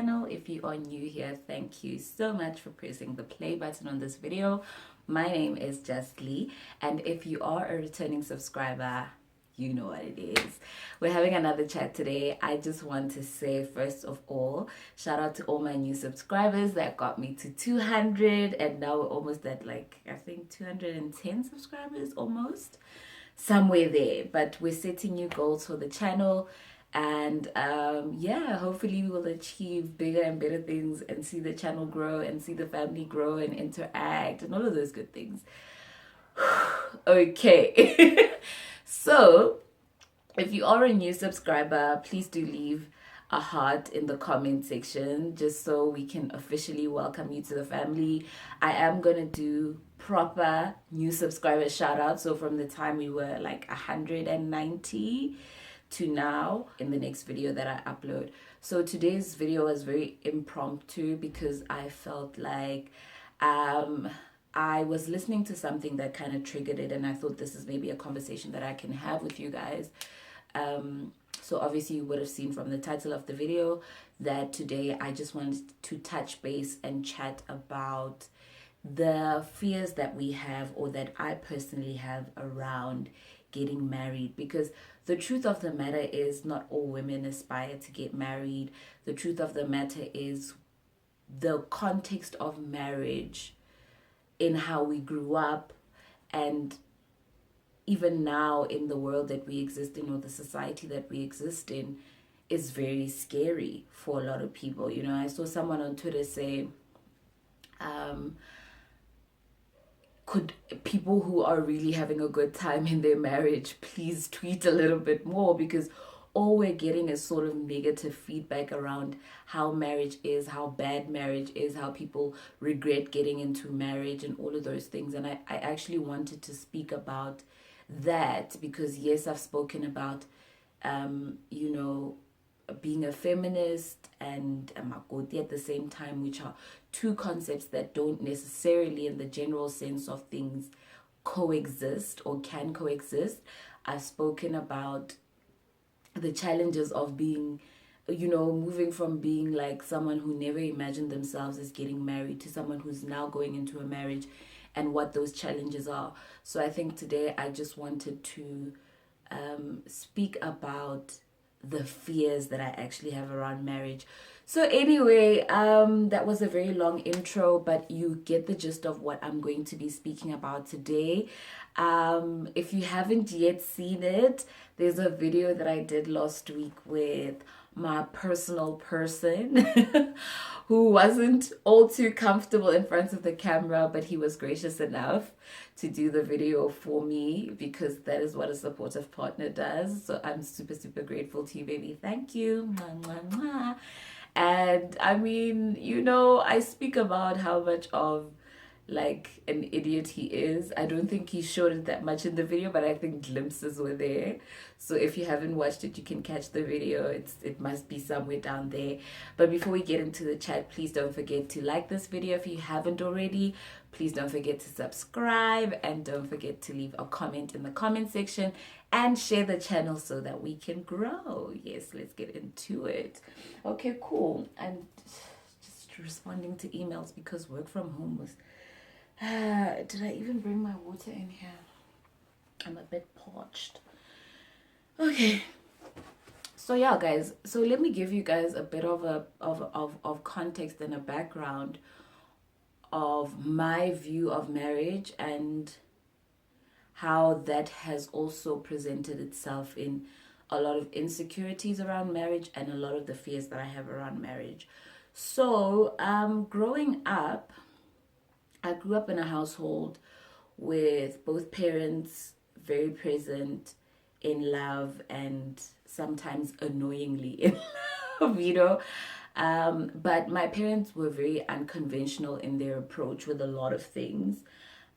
channel. If you are new here, thank you so much for pressing the play button on this video. My name is Just Lee, and if you are a returning subscriber, you know what it is. We're having another chat today. I just want to say, first of all, shout out to all my new subscribers that got me to 200, and now we're almost at I think 210 subscribers almost, somewhere there. But we're setting new goals for the channel, and yeah, hopefully we will achieve bigger and better things and see the channel grow and see the family grow and interact and all of those good things. Okay. So if you are a new subscriber, please do leave a heart in the comment section just so we can officially welcome you to the family. I am gonna do proper new subscriber shout out, so from the time we were 190 to now in the next video that I upload. So today's video was very impromptu because I felt like I was listening to something that kind of triggered it, and I thought this is maybe a conversation that I can have with you guys. So obviously you would have seen from the title of the video that today I just wanted to touch base and chat about the fears that we have, or that I personally have, around getting married. Because the truth of the matter is, not all women aspire to get married. The truth of the matter is, the context of marriage in how we grew up, and even now in the world that we exist in, or the society that we exist in, is very scary for a lot of people. You know, I saw someone on Twitter say, could people who are really having a good time in their marriage please tweet a little bit more, because all we're getting is sort of negative feedback around how marriage is, how bad marriage is, how people regret getting into marriage and all of those things. And I actually wanted to speak about that because, yes, I've spoken about, you know, being a feminist and a makoti at the same time, which are two concepts that don't necessarily, in the general sense of things, coexist or can coexist. I've spoken about the challenges of being, you know, moving from being someone who never imagined themselves as getting married to someone who's now going into a marriage, and what those challenges are. So I think today I just wanted to speak about the fears that I actually have around marriage. So anyway, that was a very long intro, but you get the gist of what I'm going to be speaking about today. If you haven't yet seen it, there's a video that I did last week with my personal person who wasn't all too comfortable in front of the camera, but he was gracious enough to do the video for me, because that is what a supportive partner does. So I'm super, super grateful to you, baby. Thank you. Mwah, mwah, mwah. And I mean, you know, I speak about how much of an idiot he is. I don't think he showed it that much in the video, but I think glimpses were there. So if you haven't watched it, you can catch the video. It must be somewhere down there. But before we get into the chat, please don't forget to like this video if you haven't already. Please don't forget to subscribe, and don't forget to leave a comment in the comment section and share the channel so that we can grow. Yes, let's get into it. Okay, cool. I'm just responding to emails because work from home was... did I even bring my water in here? I'm a bit parched. Okay. So yeah, guys. So let me give you guys a bit of context and a background of my view of marriage, and how that has also presented itself in a lot of insecurities around marriage and a lot of the fears that I have around marriage. So growing up, I grew up in a household with both parents very present, in love, and sometimes annoyingly in love, you know. But my parents were very unconventional in their approach with a lot of things.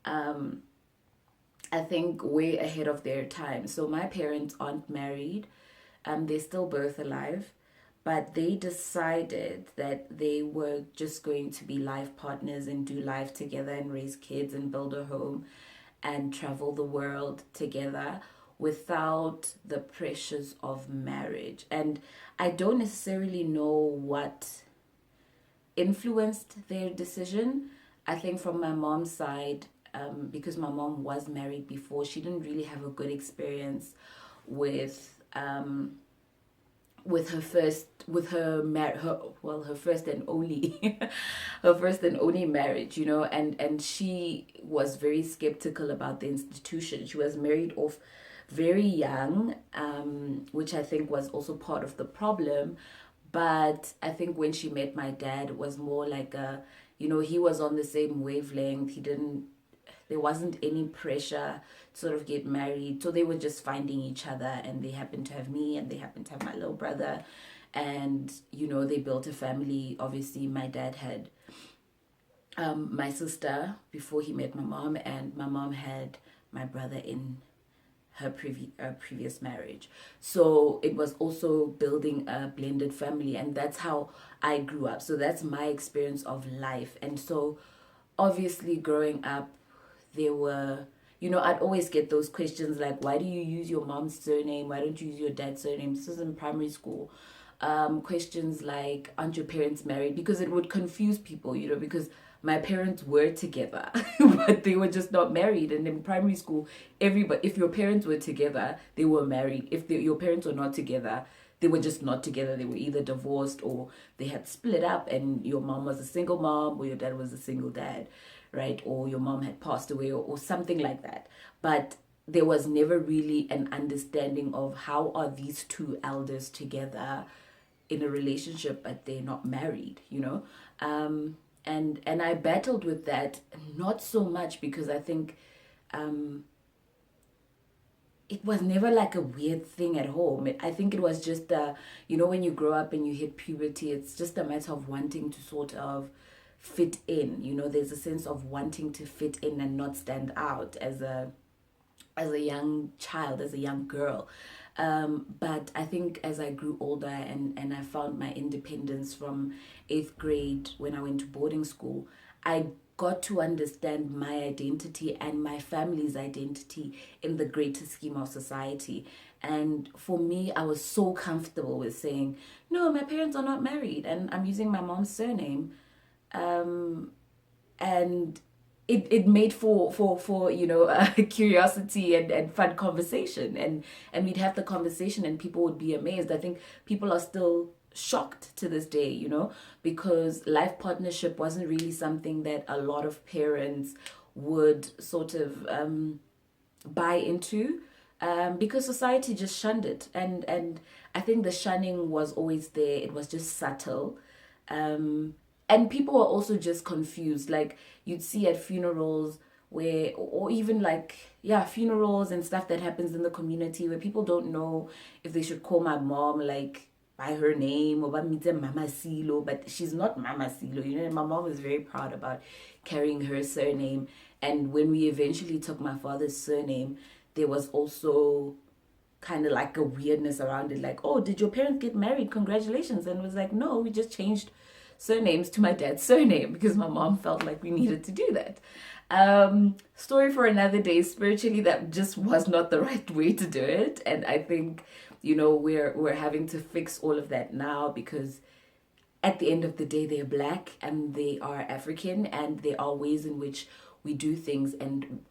I think way ahead of their time. So my parents aren't married. They're still both alive. But they decided that they were just going to be life partners and do life together and raise kids and build a home and travel the world together without the pressures of marriage. And I don't necessarily know what influenced their decision. I think from my mom's side, because my mom was married before, she didn't really have a good experience with with her first with her her, well, her first and only her first and only marriage, and she was very skeptical about the institution. She was married off very young, which I think was also part of the problem. But I think when she met my dad, it was more like he was on the same wavelength. There wasn't any pressure to sort of get married. So they were just finding each other, and they happened to have me, and they happened to have my little brother. And, they built a family. Obviously, my dad had my sister before he met my mom, and my mom had my brother in her previous marriage. So it was also building a blended family, and that's how I grew up. So that's my experience of life. And so obviously growing up, there were, I'd always get those questions like, why do you use your mom's surname? Why don't you use your dad's surname? This is in primary school. Questions like, aren't your parents married? Because it would confuse people, because my parents were together, but they were just not married. And in primary school, if your parents were together, they were married. If your parents were not together, they were just not together. They were either divorced or they had split up, and your mom was a single mom or your dad was a single dad, right? Or your mom had passed away, or something like that. But there was never really an understanding of how are these two elders together in a relationship, but they're not married, and I battled with that, not so much because I think it was never like a weird thing at home. I think it was just when you grow up and you hit puberty, it's just a matter of wanting to sort of fit in. There's a sense of wanting to fit in and not stand out as a young child, as a young girl. But I think as I grew older and I found my independence from 8th grade when I went to boarding school, I got to understand my identity and my family's identity in the greater scheme of society. And for me, I was so comfortable with saying, no, my parents are not married and I'm using my mom's surname. And it made for curiosity and fun conversation, and we'd have the conversation and people would be amazed. I think people are still shocked to this day, because life partnership wasn't really something that a lot of parents would sort of buy into, because society just shunned it, and I think the shunning was always there. It was just subtle. And people were also just confused. Like you'd see at funerals or even funerals and stuff that happens in the community where people don't know if they should call my mom like by her name or by Mama Silo, but she's not Mama Silo. My mom is very proud about carrying her surname. And when we eventually took my father's surname, there was also kind of like a weirdness around it. Like, oh, did your parents get married? Congratulations. And it was like, no, we just changed surnames to my dad's surname because my mom felt like we needed to do that. Story for another day. Spiritually, that just was not the right way to do it, and I think we're having to fix all of that now, because at the end of the day, they're black and they are African, and there are ways in which we do things, and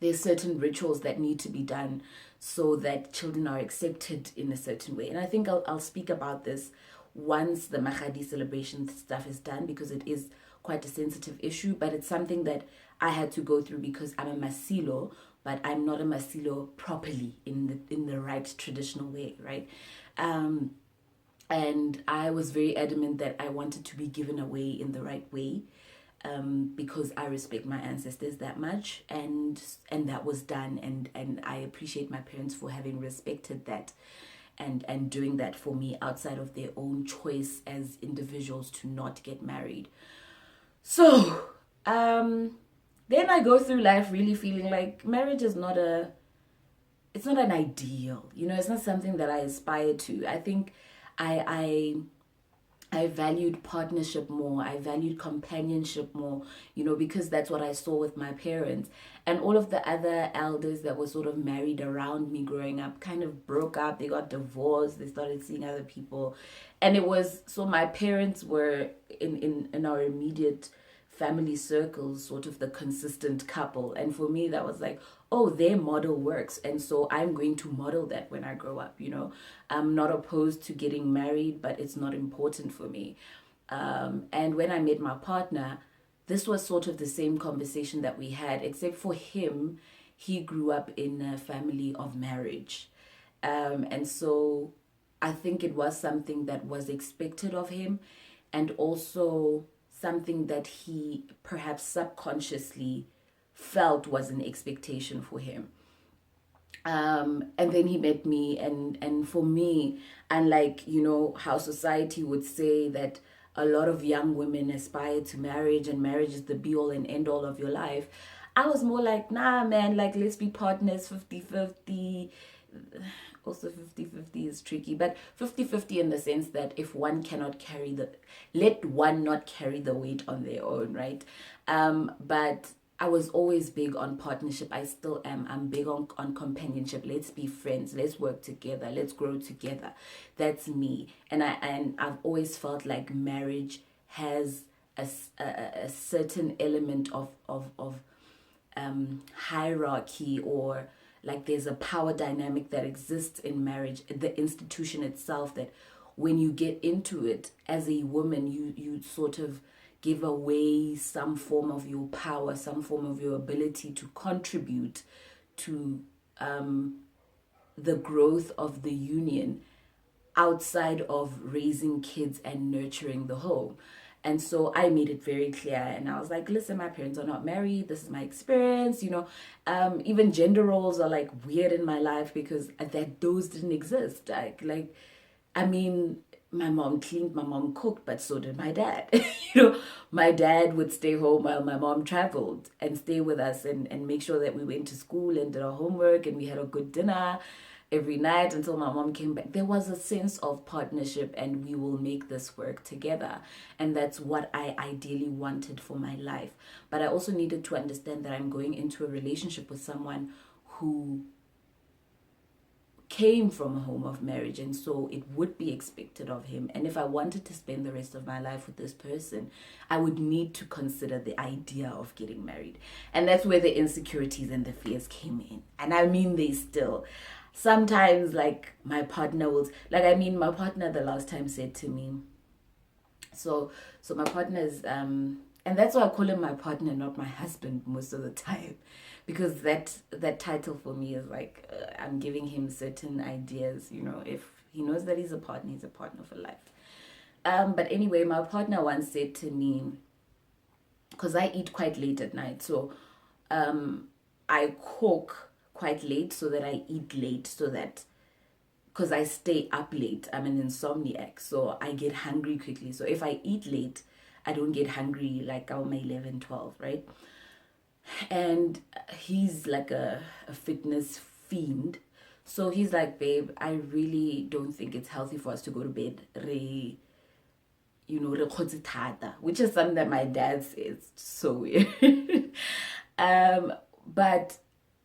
there's certain rituals that need to be done so that children are accepted in a certain way. And I think I'll speak about this once the Magadi celebration stuff is done, because it is quite a sensitive issue, but it's something that I had to go through because I'm a Masilo, but I'm not a Masilo properly in the right traditional way, right? And I was very adamant that I wanted to be given away in the right way, because I respect my ancestors that much, and that was done, and I appreciate my parents for having respected that. And doing that for me outside of their own choice as individuals to not get married. So, then I go through life really feeling like marriage is it's not an ideal, it's not something that I aspire to. I think I I valued partnership more. I valued companionship more, because that's what I saw with my parents. And all of the other elders that were sort of married around me growing up kind of broke up. They got divorced. They started seeing other people. And it was so my parents were in our immediate family circles, sort of the consistent couple. And for me, that was like, oh, their model works. And so I'm going to model that when I grow up. I'm not opposed to getting married, but it's not important for me. And when I met my partner, this was sort of the same conversation that we had, except for him, he grew up in a family of marriage. And so I think it was something that was expected of him, and also something that he perhaps subconsciously felt was an expectation for him. And then he met me, and for me, unlike how society would say that a lot of young women aspire to marriage and marriage is the be all and end all of your life, I was more like, nah man, like let's be partners 50-50. Also 50-50 is tricky, but 50-50 in the sense that if one cannot carry the let one not carry the weight on their own, right? But I was always big on partnership. I still am. I'm big on companionship. Let's be friends. Let's work together. Let's grow together. That's me. And I've always felt like marriage has a certain element of hierarchy, or like there's a power dynamic that exists in marriage, the institution itself, that when you get into it as a woman, you sort of give away some form of your power, some form of your ability to contribute to the growth of the union outside of raising kids and nurturing the home. And so I made it very clear, and I was like, listen, my parents are not married. This is my experience. Even gender roles are like weird in my life because those didn't exist. I mean, my mom cleaned, my mom cooked, but so did my dad. My dad would stay home while my mom traveled and stay with us and make sure that we went to school and did our homework and we had a good dinner every night until my mom came back. There was a sense of partnership, and we will make this work together. And that's what I ideally wanted for my life. But I also needed to understand that I'm going into a relationship with someone who came from a home of marriage, and so it would be expected of him. And if I wanted to spend the rest of my life with this person, I would need to consider the idea of getting married. And that's where the insecurities and the fears came in. And I mean, they still sometimes, like, my partner will, like, I mean, my partner the last time said to me, so my partner is and that's why I call him my partner, not my husband, most of the time, because that title for me is like, I'm giving him certain ideas. If he knows that he's a partner for life. But anyway, my partner once said to me, because I eat quite late at night, so I cook quite late so that I eat late, so that because I stay up late, I'm an insomniac, so I get hungry quickly. So if I eat late, I don't get hungry like around 11, 12, right? And he's like a fitness fiend. So he's like, babe, I really don't think it's healthy for us to go to bed re kgotse thata, which is something that my dad says. So weird. But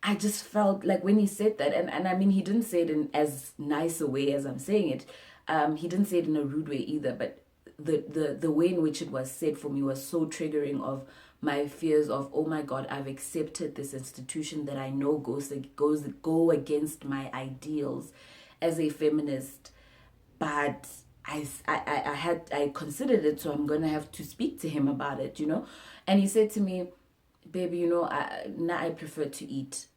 I just felt like when he said that, and I mean, he didn't say it in as nice a way as I'm saying it. He didn't say it in a rude way either, but the way in which it was said for me was so triggering of my fears of, oh my God, I've accepted this institution that I know go against my ideals as a feminist, but I considered it, so I'm gonna have to speak to him about it. And he said to me, baby, now I prefer to eat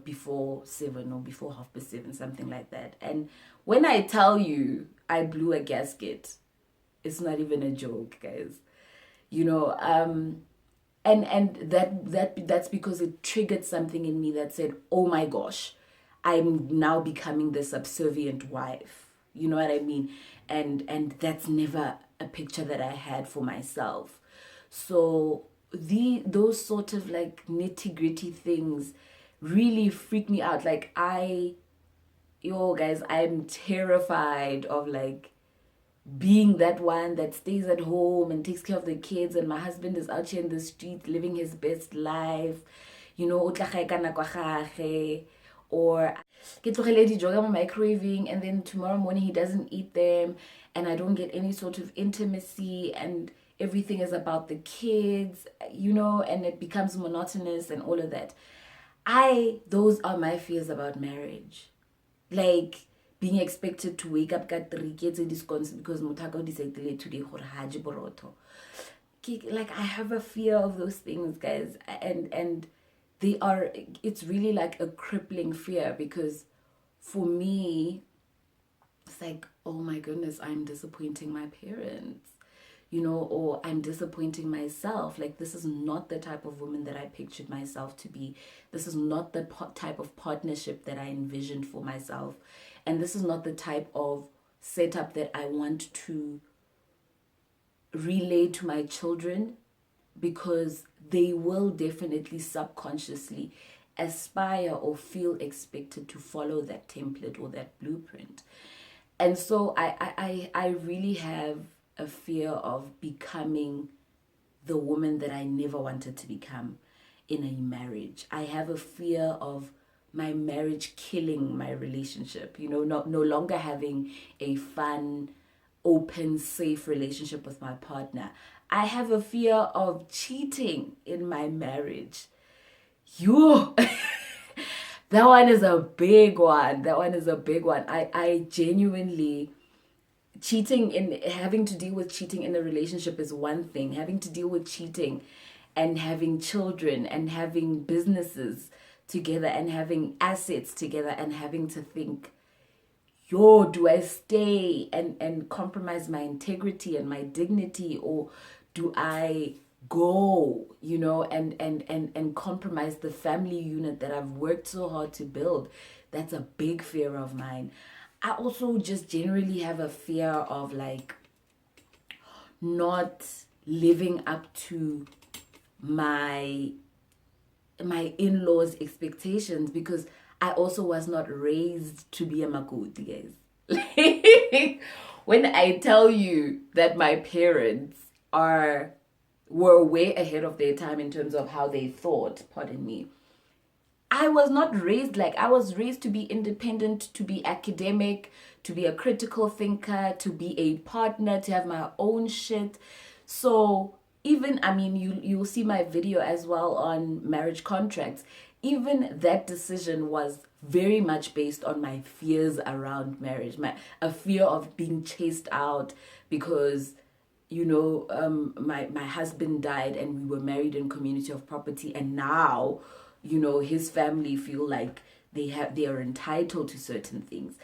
before 7 or before 7:30, something like that. And when I tell you I blew a gasket, it's not even a joke, guys. And that's because it triggered something in me that said, oh my gosh, I'm now becoming the subservient wife. You know what I mean? And that's never a picture that I had for myself. So those sort of like nitty-gritty things really freak me out. Like guys, I'm terrified of like being that one that stays at home and takes care of the kids, and my husband is out here in the street living his best life, you know, o tla gae ka nako ya gagwe, or ke tlogele dijo ka mo microwaving and then tomorrow morning he doesn't eat them and I don't get any sort of intimacy and everything is about the kids, you know, and it becomes monotonous and all of that. Those are my fears about marriage. Like being expected to wake up at 3 kids in discounts because mutaka decided today for haji boroto. Like I have a fear of those things, guys, and it's really like a crippling fear, because for me it's like, oh my goodness, I'm disappointing my parents, you know, or I'm disappointing myself. Like, this is not the type of woman that I pictured myself to be. This is not the type of partnership that I envisioned for myself. And this is not the type of setup that I want to relay to my children, because they will definitely subconsciously aspire or feel expected to follow that template or that blueprint. And so I really have a fear of becoming the woman that I never wanted to become in a marriage. I have a fear of my marriage killing my relationship, you know, no longer having a fun, open, safe relationship with my partner. I have a fear of cheating in my marriage. You that one is a big one. That one is a big one. I genuinely, having to deal with cheating in a relationship is one thing. Having to deal with cheating and having children and having businesses together and having assets together and having to think, yo, do I stay and compromise my integrity and my dignity, or do I go, you know, and compromise the family unit that I've worked so hard to build? That's a big fear of mine. I also just generally have a fear of like not living up to my in-laws' expectations, because I also was not raised to be a makoti, guys. Like, when I tell you that my parents were way ahead of their time in terms of how they thought, pardon me, I was not raised like. I was raised to be independent, to be academic, to be a critical thinker, to be a partner, to have my own shit. So even, I mean, you'll see my video as well on marriage contracts. Even that decision was very much based on my fears around marriage, a fear of being chased out because, you know, my husband died and we were married in community of property, and now, you know, his family feel like they are entitled to certain things.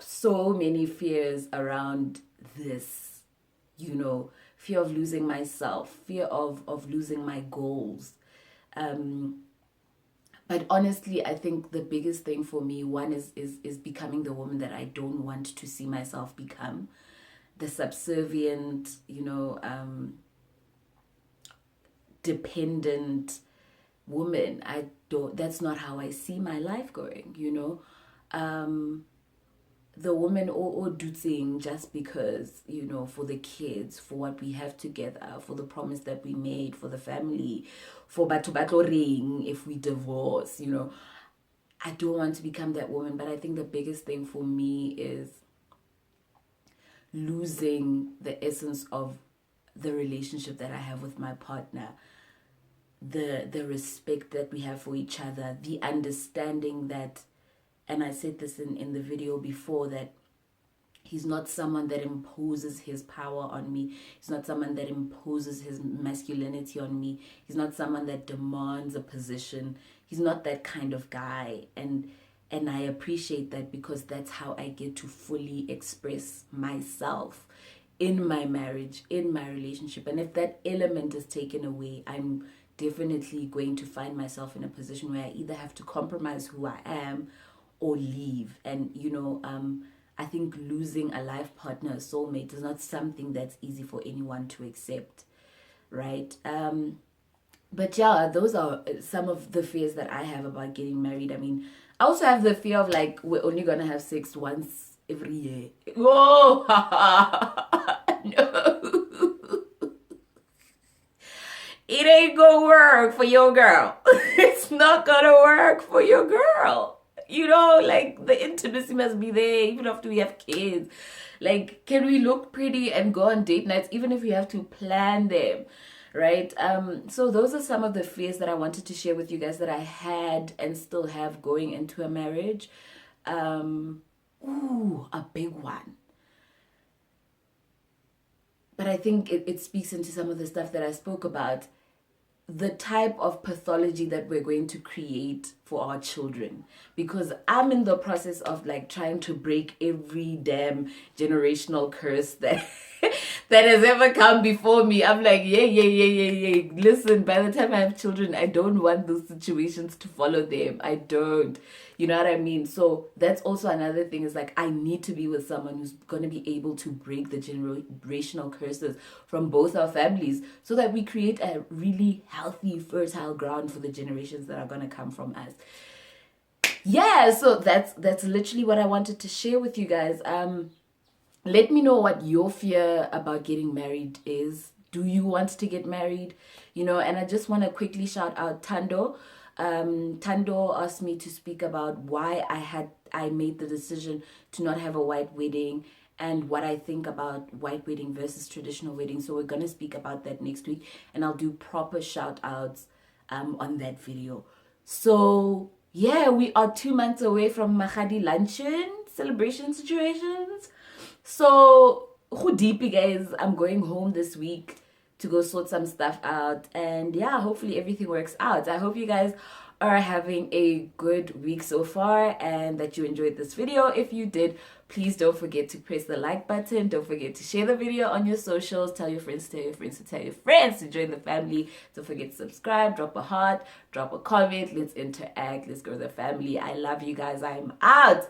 So many fears around this, you know, fear of losing myself, fear of losing my goals. But honestly, I think the biggest thing for me, one is becoming the woman that I don't want to see myself become. The subservient, you know, dependent woman. That's not how I see my life going, you know. The woman or do things just because, you know, for the kids, for what we have together, for the promise that we made, for the family, for battle ring if we divorce, you know. I don't want to become that woman, but I think the biggest thing for me is losing the essence of the relationship that I have with my partner, the respect that we have for each other, the understanding that, and I said this in the video before, that he's not someone that imposes his power on me. He's not someone that imposes his masculinity on me. He's not someone that demands a position. He's not that kind of guy. And I appreciate that, because that's how I get to fully express myself in my marriage, in my relationship. And if that element is taken away, I'm definitely going to find myself in a position where I either have to compromise who I am or leave. And, you know, I think losing a life partner, a soulmate, is not something that's easy for anyone to accept, right? But yeah, those are some of the fears that I have about getting married. I mean, I also have the fear of like we're only gonna have sex once every year. Oh, no, it ain't gonna work for your girl. It's not gonna work for your girl. You know, like the intimacy must be there even after we have kids. Like, can we look pretty and go on date nights even if we have to plan them? Right? So those are some of the fears that I wanted to share with you guys that I had and still have going into a marriage. A big one. But I think it speaks into some of the stuff that I spoke about. The type of pathology that we're going to create for our children, because I'm in the process of like trying to break every damn generational curse that that has ever come before me. I'm like, yeah. Listen, by the time I have children, I don't want those situations to follow them. I don't. You know what I mean? So that's also another thing, is like I need to be with someone who's going to be able to break the generational curses from both our families, so that we create a really healthy, fertile ground for the generations that are going to come from us. Yeah, so that's literally what I wanted to share with you guys. Let me know what your fear about getting married is. Do you want to get married? You know, and I just want to quickly shout out Tando. Tando asked me to speak about why I made the decision to not have a white wedding and what I think about white wedding versus traditional wedding. So we're going to speak about that next week, and I'll do proper shout outs on that video. So yeah, we are 2 months away from Mahadi luncheon celebration situations. So who deep, guys, I'm going home this week to go sort some stuff out, and yeah, hopefully everything works out. I hope you guys are having a good week so far and that you enjoyed this video. If you did, please don't forget to press the like button. Don't forget to share the video on your socials. Tell your friends to tell your friends to tell your friends to join the family. Don't forget to subscribe, drop a heart, drop a comment. Let's interact, let's grow the family. I love you guys. I'm out.